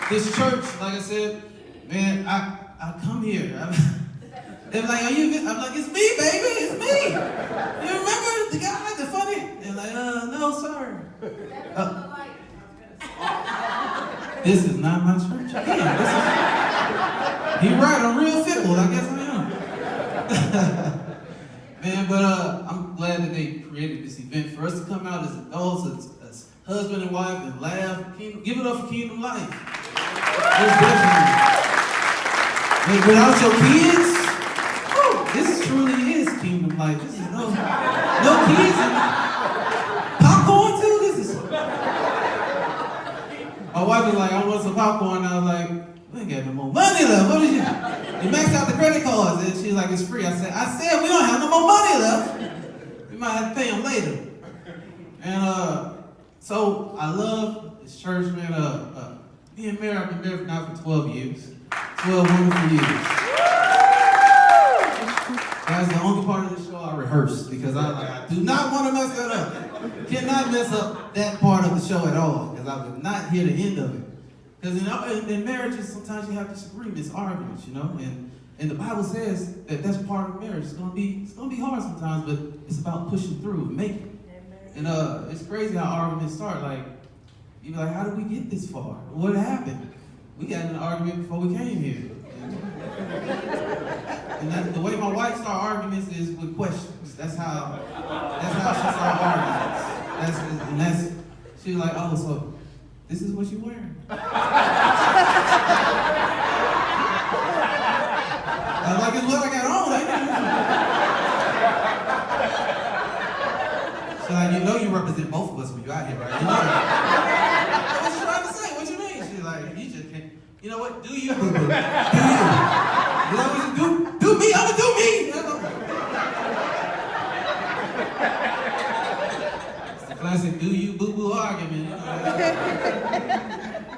This church, like I said, man, I come here. They're like, are you? I'm like, it's me, baby, it's me. You remember the guy, the funny? They're like, no, sir. This is not my church. Again, he right, I'm real fickle, I guess I am. Man, but I'm glad that they created this event for us to come out as adults, as husband and wife, and laugh. Give it up for Kingdom Life. It's definitely. Without your kids, this truly is Kingdom Life. This is no kids and popcorn too. This is. My wife was like, I want some popcorn. And I was like, we ain't got no more money left. What is you? You maxed out the credit cards, and she's like, it's free. I said we don't have no more money left. We might have to pay them later. And so I love this church, man. Being married, I've been married now for 12 years. 12 wonderful years. That's the only part of the show I rehearsed because I do not want to mess that up. Cannot mess up that part of the show at all because I would not hear the end of it. Because in marriages, sometimes you have disagreements, arguments, you know, and the Bible says that that's part of marriage. It's gonna be hard sometimes, but it's about pushing through and making it. And it's crazy how arguments start. Like, you be like, how did we get this far? What happened? We got in an argument before we came here. And the way my wife starts arguments is with questions. That's how she starts arguments. She's like, oh, so this is what you're wearing? I was like, it's what I got on, ain't it? She's like, you know you represent both of us when you're out here, right? You know. What you trying to say? What you mean? She's like, you just can't. You know what? Do you, boo-boo. Do you. You know what you do me, I'ma do me. It's the classic do you boo-boo argument. You know?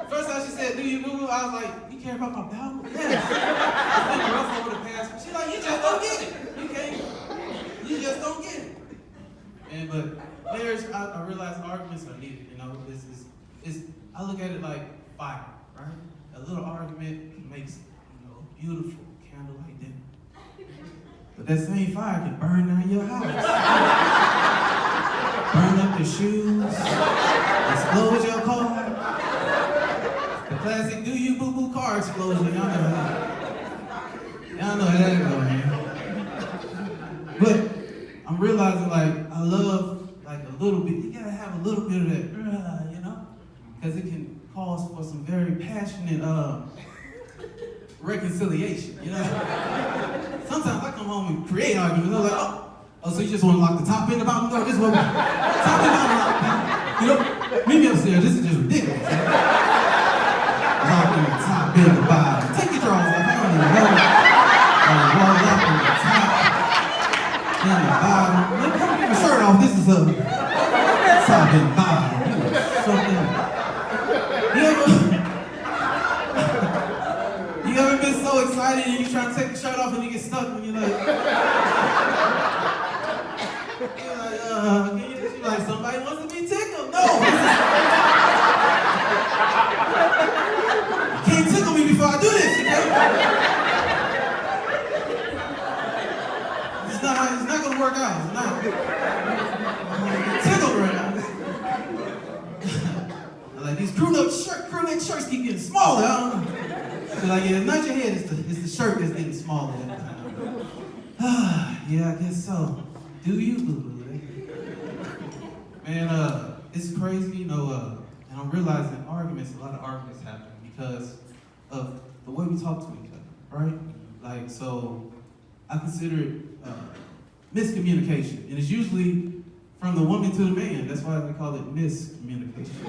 First time she said, do you boo-boo? I was like, you care about my Bible? Yes. It's been rough over the past. She's like, you just don't get it. You just don't get it. And but marriage, I realize arguments are needed, you know. I look at it like fire, right? A little argument makes, beautiful candlelight dinner. But that same fire can burn down your house. Burn up your shoes, explode your car. The classic do you boo boo car explosion. Y'all know how that go, man. But I'm realizing I love a little bit. You gotta have a little bit of that, because it can cause for some very passionate reconciliation, Sometimes I come home and create arguments. I'm like, oh, so you just want to lock the top end about me? No, this is what top end about me. Meet me upstairs. This is just ridiculous. Locking the top end the bottom. Take your drawers off. I don't even know. Locking the top and the bottom. Let me get my shirt off. This is top and bottom. Something. You ever been so excited and you try to take the shirt off and you get stuck when you're like, you're like, somebody wants to be tickled. No! You can't tickle me before I do this, It's not gonna work out. It's not. I'm gonna get tickled right now. Like these crew neck shirts keep getting smaller. I don't know. So yeah, it's not your head, it's the shirt that's getting smaller. Yeah, I guess so. Do you, boo-boo? Man, it's crazy, and I'm realizing a lot of arguments happen because of the way we talk to each other, right? So I consider it miscommunication, and it's usually from the woman to the man. That's why they call it miscommunication.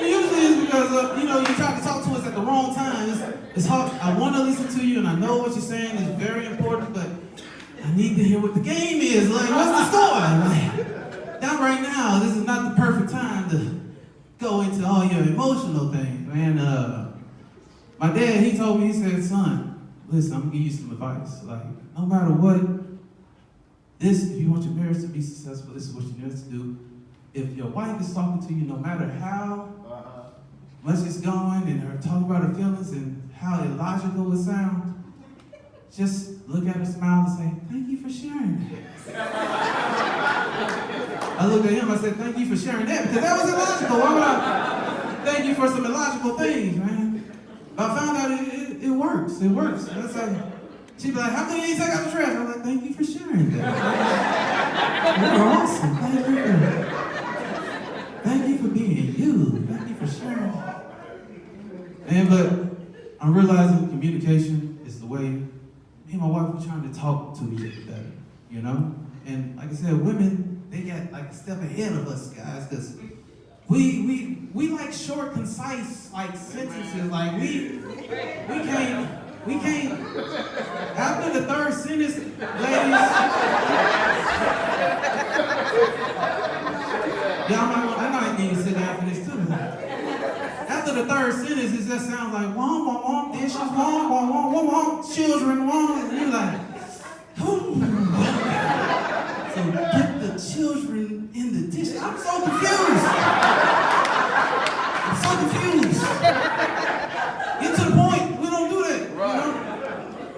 Usually it's because you try to talk to us at the wrong time. It's hard. I want to listen to you, and I know what you're saying is very important, but I need to hear what the game is. Like, what's the score? Not right now. This is not the perfect time to go into all your emotional things, man. My dad, he told me, he said, son, listen, I'm gonna give you some advice. Like, no matter what, if you want your marriage to be successful, this is what you need to do. If your wife is talking to you, no matter how much it's going and her talking about her feelings and how illogical it sounds, just look at her, smile, and say, thank you for sharing that. I looked at him, I said, thank you for sharing that, because that was illogical. Why would I thank you for some illogical things, man? But I found out it works. It works. That's like, she'd be like, how come you ain't take out the trash? I'm like, thank you for sharing that. You're awesome. Thank you for being you. Thank you for sharing. And but I'm realizing communication is the way me and my wife are trying to talk to each other better, you know? And like I said, women, they got like a step ahead of us guys, because we like short, concise, like sentences. Like we can't after the third sentence, ladies. Y'all might need to sit down for this too. After the third sentence, it just sounds like wom, wom, wom, dishes, wom, wom, wom, wom, wom, children, wom, and you're like, so get the children in the dish. I'm so confused. Get to the point. We don't do that. Right.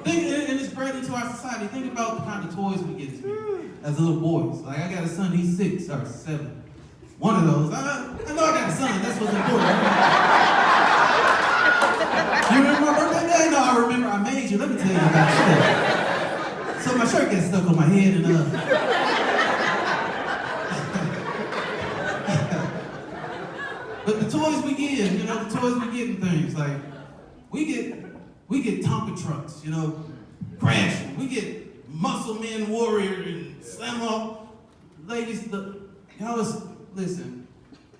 You know? And it's great into our society. Think about the kind of toys we get as little boys. Like I got a son, he's 6 or 7. One of those. I know I got a son. That's what's important. You remember my birthday day? No, I remember. I made you. Let me tell you about shit. So my shirt gets stuck on my head and But the toys we get, you know, the toys we get and things, like, we get Tonka trucks, you know, crashing. We get Muscle Man Warrior and Slam Up. Ladies, listen,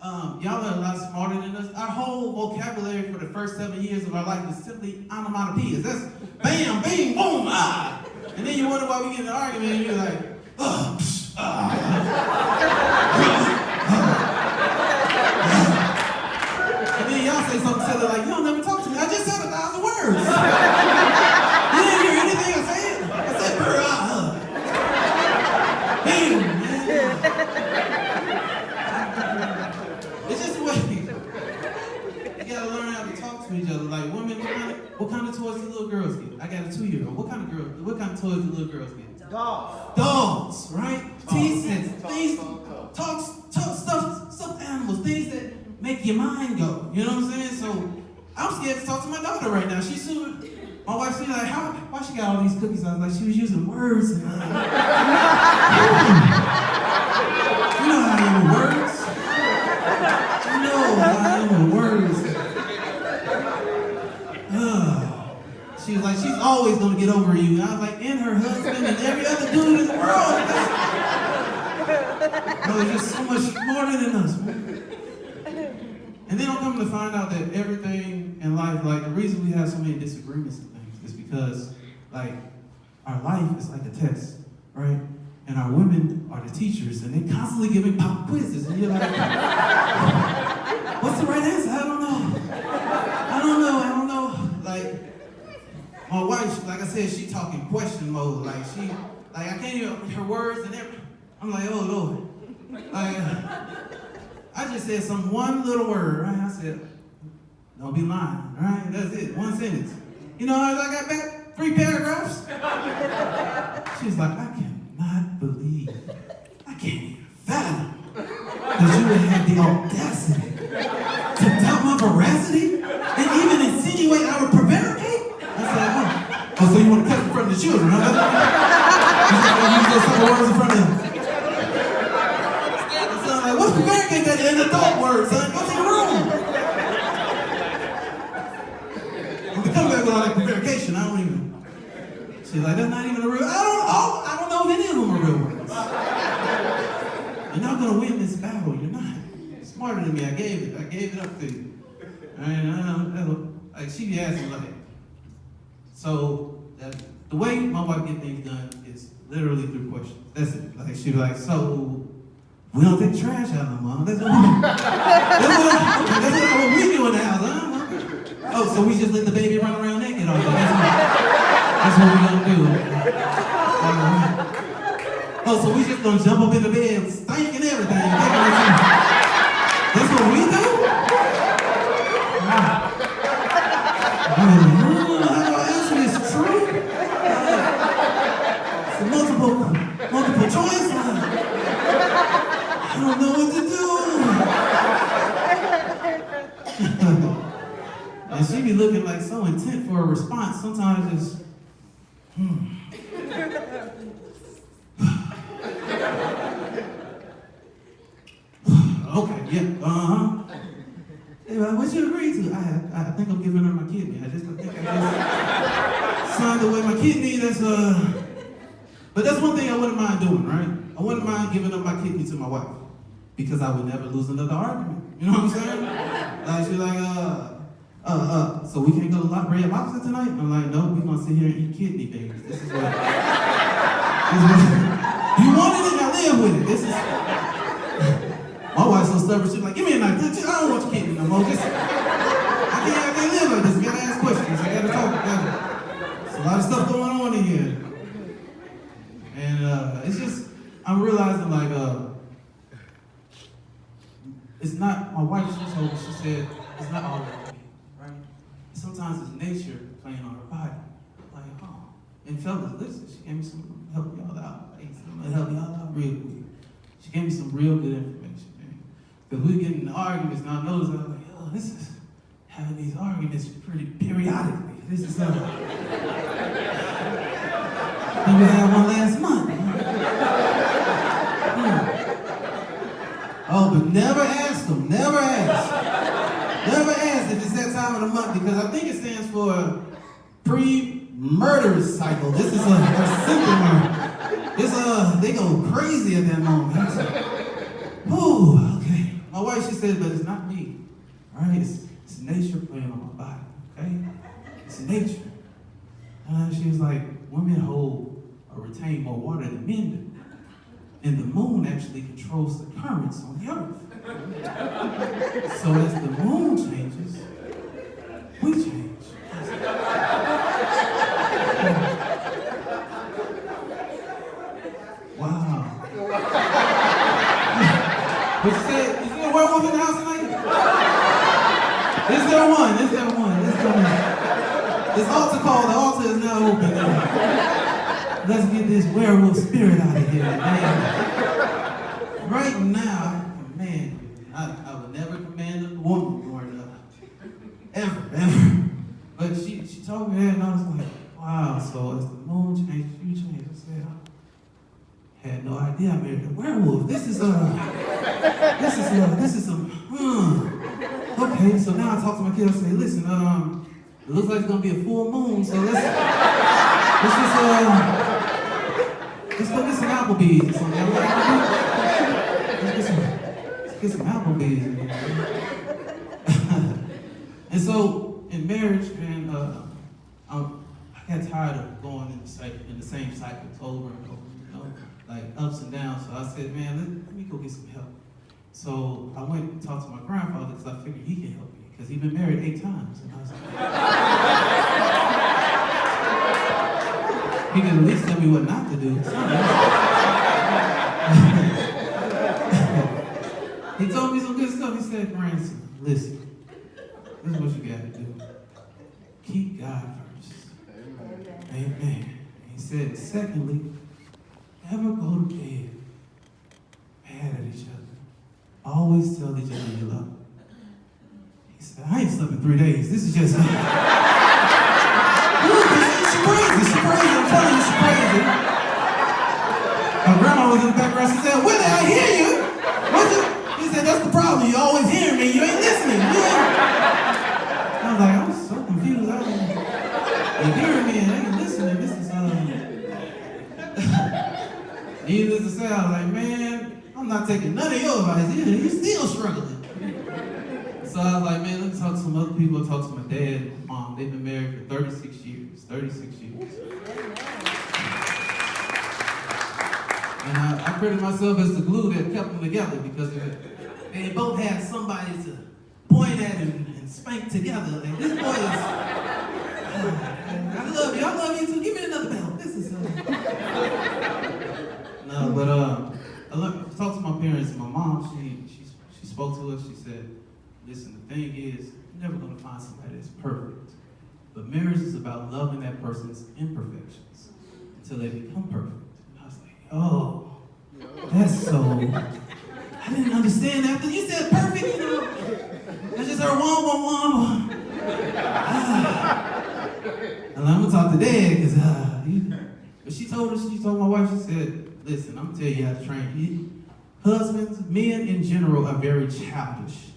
y'all are a lot smarter than us. Our whole vocabulary for the first 7 years of our life is simply onomatopoeias. That's bam, bing, boom, ah. And then you wonder why we get in an argument and you're like, And then y'all say something silly like, you don't never talk to me. I just said 1,000 words. You didn't hear anything I said? I said, bam, man. It's just the way. You gotta learn how to talk to each other. Like women, what kind of toys do little girls get? I got a 2-year-old. What kind of toys do little girls get? Dogs, right? Teeth and things, stuffed animals, things that make your mind go. You know what I'm saying? So I'm scared to talk to my daughter right now. She's super. My wife, she's like, why she got all these cookies? I was like, she was using words. And, you know how I am with words. You know how I am with words. She was like, she's always gonna get over you. And I was like, and her husband and every other dude in the world. They're just so much smarter than us, man. And then I'm coming to find out that everything in life, like the reason we have so many disagreements and things is because, like, our life is like a test, right? And our women are the teachers, and they're constantly giving pop quizzes, and you're like, what's the right answer? I don't know. Like, my wife, like I said, she talking question mode. Like I can't hear her words and everything. I'm like, oh Lord. Like, I just said one little word, right? I said, don't be lying, right? That's it, 1 sentence. You know, I got back 3 paragraphs. She's like, I cannot believe, I can't even fathom that you would have the audacity to doubt my veracity and even insinuate I would prevaricate? I said, oh, so you want to cut in front of the children, huh? You're just going to use those couple words in front of them. Like, what's prevaricate that in adult words, son? Go to your room. When we come back with all that prevarication, I don't even. She's like, that's not even a real. I don't know if any of them are real words. You're not gonna win this battle. You're not. You're smarter than me. I gave it up to you. Like she be asking like, so the way my wife get things done is literally through questions. That's it. Like she be like, so. We don't take trash out of them, Mom. That's what we do in the house, huh? Oh, so we just let the baby run around naked all day. That's what we're gonna do. Oh, so we just gonna jump up in the bed, stank and everything. That's what we do? I don't answer this true. It's multiple choice. I don't know what to do. And she be looking like so intent for a response. Sometimes just, Okay, yeah, Hey, what you agree to? I think I'm giving her my kidney. I think I just signed away my kidney. But that's one thing I wouldn't mind doing, right? I wouldn't mind giving up my kidney to my wife because I would never lose another argument. You know what I'm saying? Like she's like, so we can't go to Red Lobster tonight? I'm like, no, we're gonna sit here and eat kidney babies. This is what you wanted it, now live with it. This is. My wife's so stubborn, she's like, give me a knife. I don't want your kidney no more. I can't live like this. I gotta ask questions. I gotta talk. There's a lot of stuff going on in here. And it's just, I'm realizing like, it's not, my wife, she said, it's not all that, right? Sometimes it's nature playing on her body. Like, oh. And fellas, listen, she gave me some, help y'all out. I'm gonna help y'all out real quick. She gave me some real good information, man. Because we get in arguments, now I notice, I was like, oh, this is having these arguments pretty periodically. This is, we had one last month. Oh, but never ask them, never ask. Never ask if it's that time of the month, because I think it stands for pre-murder cycle. This is a symptom. They go crazy at that moment. Ooh, okay. My wife, she said, but it's not me. All right, it's nature playing on my body, okay? It's nature. She was like, women hold or retain more water than men do. And the moon actually controls the currents on the earth. So as the moon changes, we change. Wow. But you said, is there a werewolf in the house tonight? Is there one? This altar call, the altar is now open. Let's get this werewolf spirit out of here. Man. Right now, man, I would never command a woman or ever. But she told me that, and I was like, wow, so as the moon changed, you changed. I said, I had no idea I married a werewolf. This is okay, so now I talk to my kid, I say, listen, it looks like it's gonna be a full moon, so let's go get some Applebee's or something. Let's get some Applebee's. And so, in marriage, man, I got tired of going in the same cycle over and over, you know, like ups and downs. So I said, man, let me go get some help. So I went and talked to my grandfather because I figured he can help me because he's been married 8 times. And I was like, he can at least tell me what not to do. He told me some good stuff. He said, Branson, listen, this is what you gotta do. Keep God first. Amen. He said, secondly, never go to bed mad at each other. Always tell each other you love them. He said, I ain't slept in 3 days. This is just... She crazy. I'm telling you, she's crazy. My grandma was in the background. She said, Willie, I hear you. What's it? He said, that's the problem. You always hearing me. You ain't listening. I was like, I'm so confused. You're hearing me and ain't listening. This is, needless to say, I was like, man, I'm not taking none of your advice. You're still struggling. So I was like, man, let me talk to some other people. I talked to my dad and my mom. They've been married for 36 years. 36 years. And I credit myself as the glue that kept them together because they both had somebody to point at and spank together. Like, this boy is... I love you too. Give me another belt. This is no, but I talked to my parents. My mom, she spoke to us. She said, "Listen, the thing is, you're never gonna find somebody that's perfect. But marriage is about loving that person's imperfections until they become perfect." And I was like, "Oh, that's so." I didn't understand that. You said perfect, you know. I just heard one. And I'm gonna talk to Dad because but she told my wife, she said, "Listen, I'm gonna tell you how to train you. Husbands, men in general are very childish."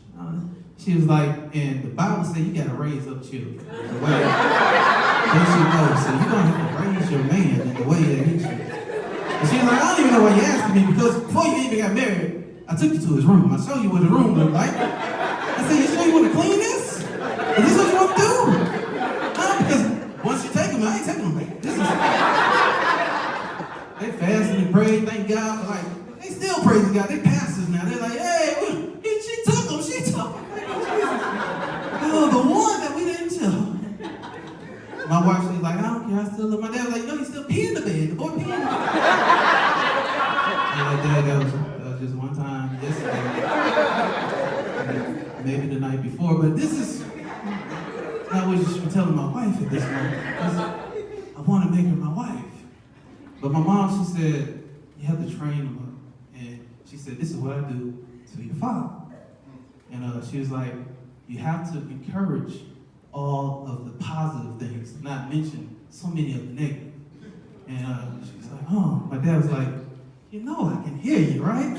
She was like, and the Bible says you gotta raise up children the way they should go. So you're gonna have to raise your man in the way that he should. And she was like, "I don't even know why you asking me because before you even got married, I took you to his room. I showed you what the room looked like. I said, you sure you want to clean this? Is this what you want to do?" Because once you take them, I ain't taking them back. They fasted and prayed, thank God, but like, they still praise God. They pastors now. They're like, "Hey, she took them. Oh, the one that we didn't tell." My wife, she's like, "I don't care, I still love my dad." I was like, "No, you still pee in the bed. The boy pee in the bed." I'm like, "Dad, that was just one time yesterday. Maybe the night before, but this is not what you should be telling my wife at this moment. I want to make her my wife." But my mom, she said, "You have to train them up." And she said, "This is what I do to your father." And she was like, "You have to encourage all of the positive things, not mention so many of the negative." And she was like, "Oh," my dad was like, "You know I can hear you, right?"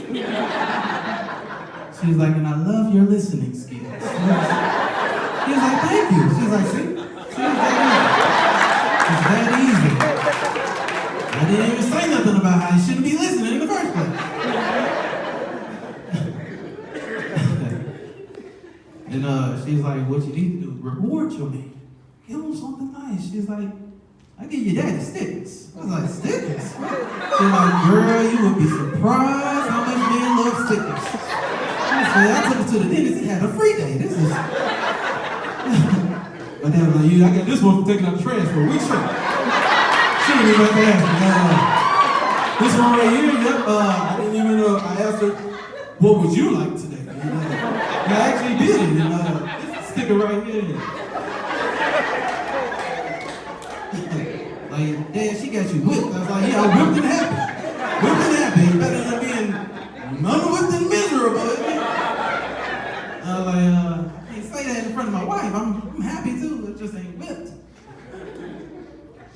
She was like, "And I love your listening skills." He was like, "Thank you." She was like, "See? It's that easy. I didn't even say nothing about how you shouldn't be listening in the first place." And she's like, "What you need to do is reward your man. Give him something nice." She's like, "I give your daddy stickers." I was like, "Stickers?" She's like, "Girl, you would be surprised how much men love stickers." I took her to the dentist. He had a free day. This is. But they was like, "I got this one for taking out the trash for a week straight." She didn't even have to ask me. This one right here, yep. I didn't even know. I asked her, "What would you like today?" And I actually did it. And this sticker right here. Like, "Dad, she got you whipped." I was like, "Yeah, I'm whipped and happy. Whipped and happy. Better than being unwhipped and miserable." I was like, I can't say that in front of my wife. I'm happy too. It just ain't whipped.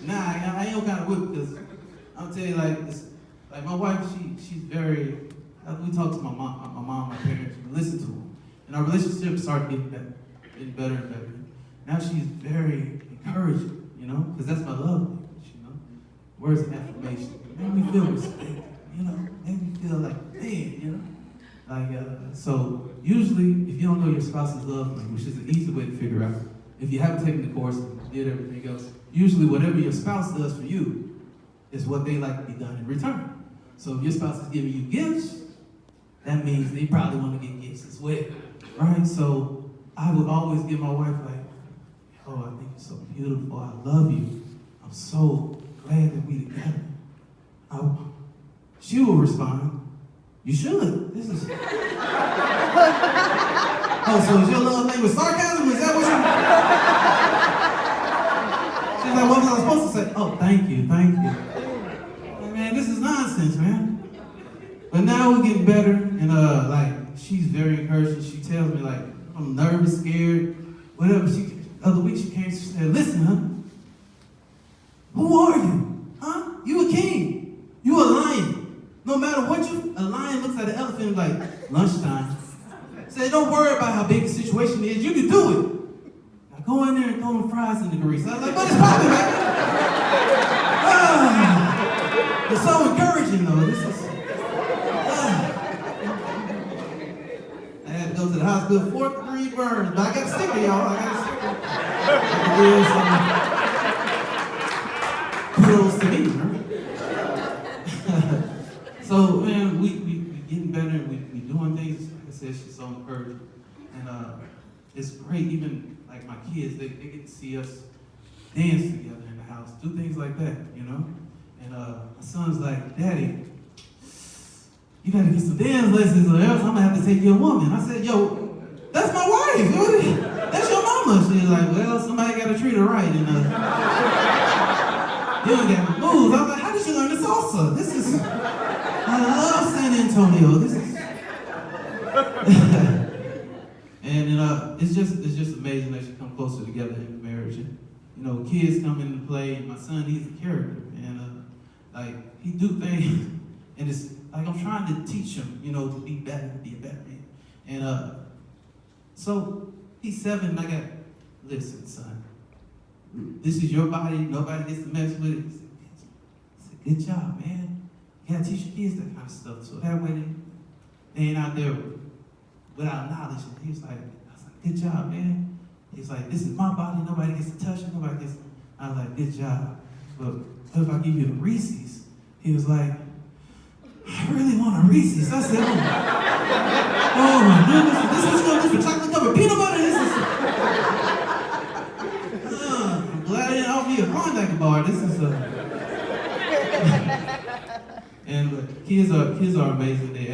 Nah, I ain't no kind of whipped because I'll tell you like my wife, she's very. We talk to my mom, my parents. We listen to them, and our relationship started getting better and better. Now she's very encouraging, you know, because that's my love language, you know. Words of affirmation make me feel respected, you know. Make me feel like, man, you know. So usually, if you don't know your spouse's love language, which is an easy way to figure out, if you haven't taken the course and did everything else, usually whatever your spouse does for you is what they like to be done in return. So if your spouse is giving you gifts, that means they probably want to get gifts as well, right? So I would always give my wife like, "Oh, I think you're so beautiful. I love you. I'm so glad that we're together." She will respond, "You should. This is." "Oh, so is your love language sarcasm? Is that what you?" She's like, "What was I supposed to say?" "Oh, thank you. Like, man, this is nonsense, man." But now we're getting better, and like she's very encouraging. She tells me like, I'm nervous, scared, whatever. The other week she came, she said, "Listen, huh? Who are you? Huh? You a king. You a lion. No matter what a lion looks at an elephant like lunchtime. Say, don't worry about how big the situation is. You can do it. Now go in there and throw them fries in the grease." I was like, "But it's popping, man." It's so encouraging, though. This is. I had to go to the hospital, 4th degree burns, but I got a sticker, y'all. I got a sticker. Kudos to me, right? So, man, we getting better, and we doing things. Like I said, she's so encouraging. And it's great, even like my kids, they get to see us dance together. And house, do things like that, you know? And my son's like, Daddy, you gotta get some dance lessons or else I'm gonna have to take your woman. I said, yo, that's my wife. That's your mama. She's like, well, somebody gotta treat her right. And you don't get the moves. I was like, how did you learn the salsa? I love San Antonio. And it's just amazing that you come closer together in marriage. And, you know, kids come into play, and my son, he's a character. And like, he do things, and it's like I'm trying to teach him, you know, to be better, to be a better man. And so he's 7, and I got, listen, son, this is your body, nobody gets to mess with it. He said, good job, man. You gotta teach your kids that kind of stuff, so that way they ain't out there without knowledge. And he was like, good job, man. He's like, this is my body, nobody gets to touch it, nobody gets to. I was like, good job. But what if I give you a Reese's? He was like, I really want a Reese's. I said, oh my goodness, this is what you're gonna do for chocolate covered peanut butter? I'm glad I didn't offer you a Klondike bar. This is and kids are amazing. They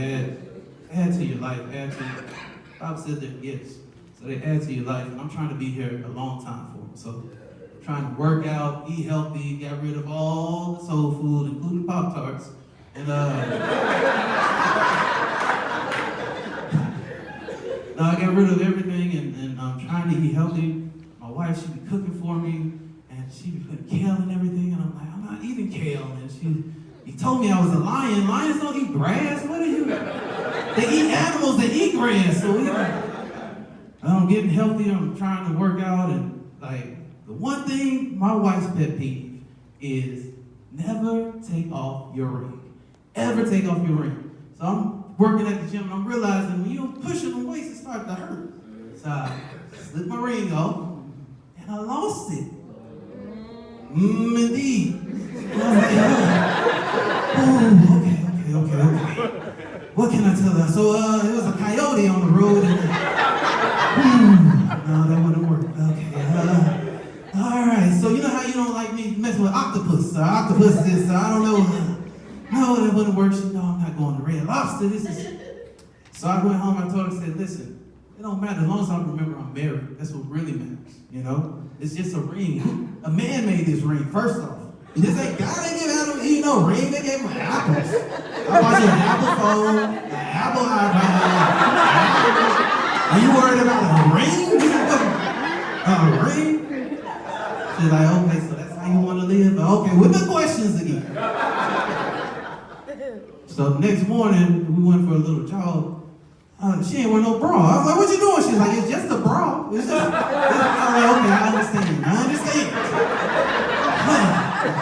add to your life, Bob said they're gifts. So they add to your life, and I'm trying to be here a long time for them. So trying to work out, eat healthy, get rid of all the soul food, including Pop-Tarts. And no, I got rid of everything, and I'm trying to eat healthy. My wife, she be cooking for me, and she be putting kale and everything, and I'm like, I'm not eating kale. And he told me I was a lion. Lions don't eat grass. What are you? They eat animals that eat grass. So I'm getting healthy. I'm trying to work out, and like the one thing my wife's pet peeve is never take off your ring. Ever take off your ring. So I'm working at the gym, and I'm realizing when you're pushing the weights, it starts to hurt. So I slipped my ring off, and I lost it. Indeed. And I was like, okay. What can I tell her? So it was a coyote on the road, and no, that wouldn't work. Okay. All right. So you know how you don't like me messing with octopus? Octopus is, I don't know. No, that wouldn't work. No, I'm not going to Red Lobster. So I went home. I told her, I said, listen, it don't matter as long as I remember I'm married. That's what really matters. You know, it's just a ring. A man made this ring. First off, this ain't God ain't give Adam, you know, ring. They gave him apples. I bought you an Apple phone, an Apple iPad. Are you worried about a ring? A ring? She's like, okay, so that's how you want to live. Okay, with the questions again. So the next morning, we went for a little jog. She ain't wear no bra. I was like, what you doing? She's like, it's just a bra. It's just, I was like, okay, I understand.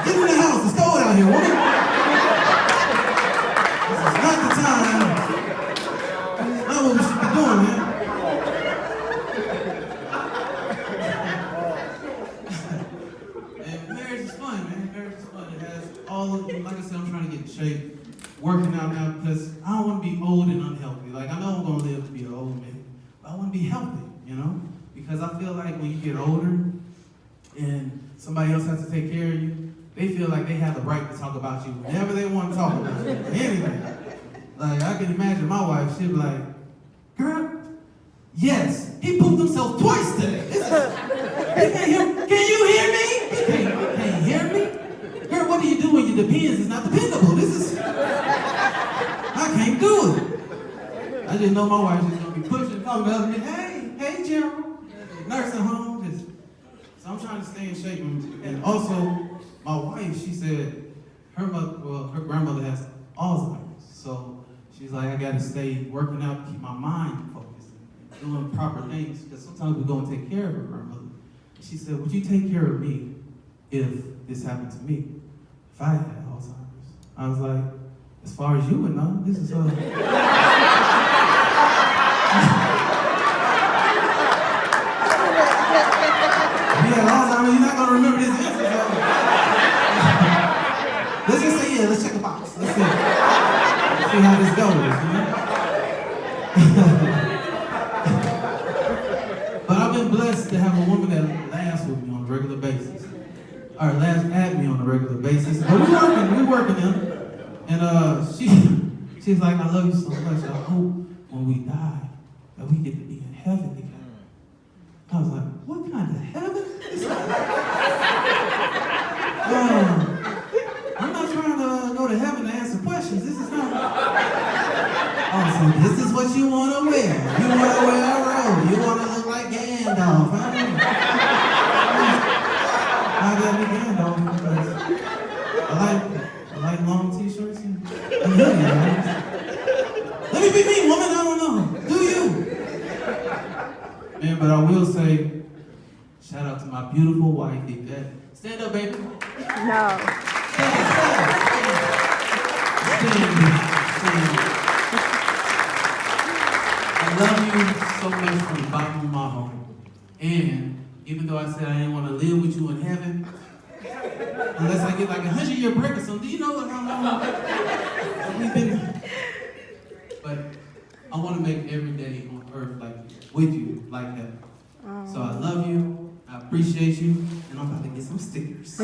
Get in the house. It's cold out here, woman. This is not the time. That's not what we should be doing, man. And marriage is fun, man. Marriage is fun. It has all of them. Like I said, I'm trying to get in shape. Working out now because I don't want to be old and unhealthy. Like, I know I'm going to live to be an old man, but I want to be healthy, you know? Because I feel like when you get older and somebody else has to take care of you, they feel like they have the right to talk about you whenever they want to talk about you. Anything. Like, I can imagine my wife, she'd be like, girl, yes, he pooped himself twice today. Can you hear me? Can you hear me? Girl, what do you do when your depends is not dependable? I can't do it. I just know my wife is going to be pushing, talking to other men. Hey, Gerald. Nursing home. So I'm trying to stay in shape. And also, my wife, she said her grandmother has Alzheimer's. So she's like, I got to stay working out to keep my mind focused and doing proper things. Because sometimes we go and take care of her grandmother. She said, would you take care of me if this happened to me? If I had Alzheimer's? I was like, as far as you would know, this is You had Alzheimer's, you're not going to remember this answer. Let's just say, yeah, let's check the box. Let's see how this goes, you know? But I've been blessed to have a woman that laughs with me on a regular basis. or laughs at me on a regular basis. But we're working them. And she's like, I love you so much. I hope when we die that we get to be in heaven together. I was like, what kind of heaven? I'm not trying to go to heaven to answer questions. This is not. Oh, so this is what you want to wear. You want to wear a robe. You want to look like Gandalf. I got me Gandalf because I like long t-shirts and hoodies. Let me be me, woman. I don't know. Do you? Man, but I will say, shout out to my beautiful wife, Yvette. Stand up, baby. No. Stand. I love you so much from the bottom of my heart. And even though I said I didn't want to live with you in heaven, unless I get like a 100-year break or something, do you know how long we've been? But I want to make every day on earth like with you, like heaven. So I love you, I appreciate you, and I'm about to get some stickers.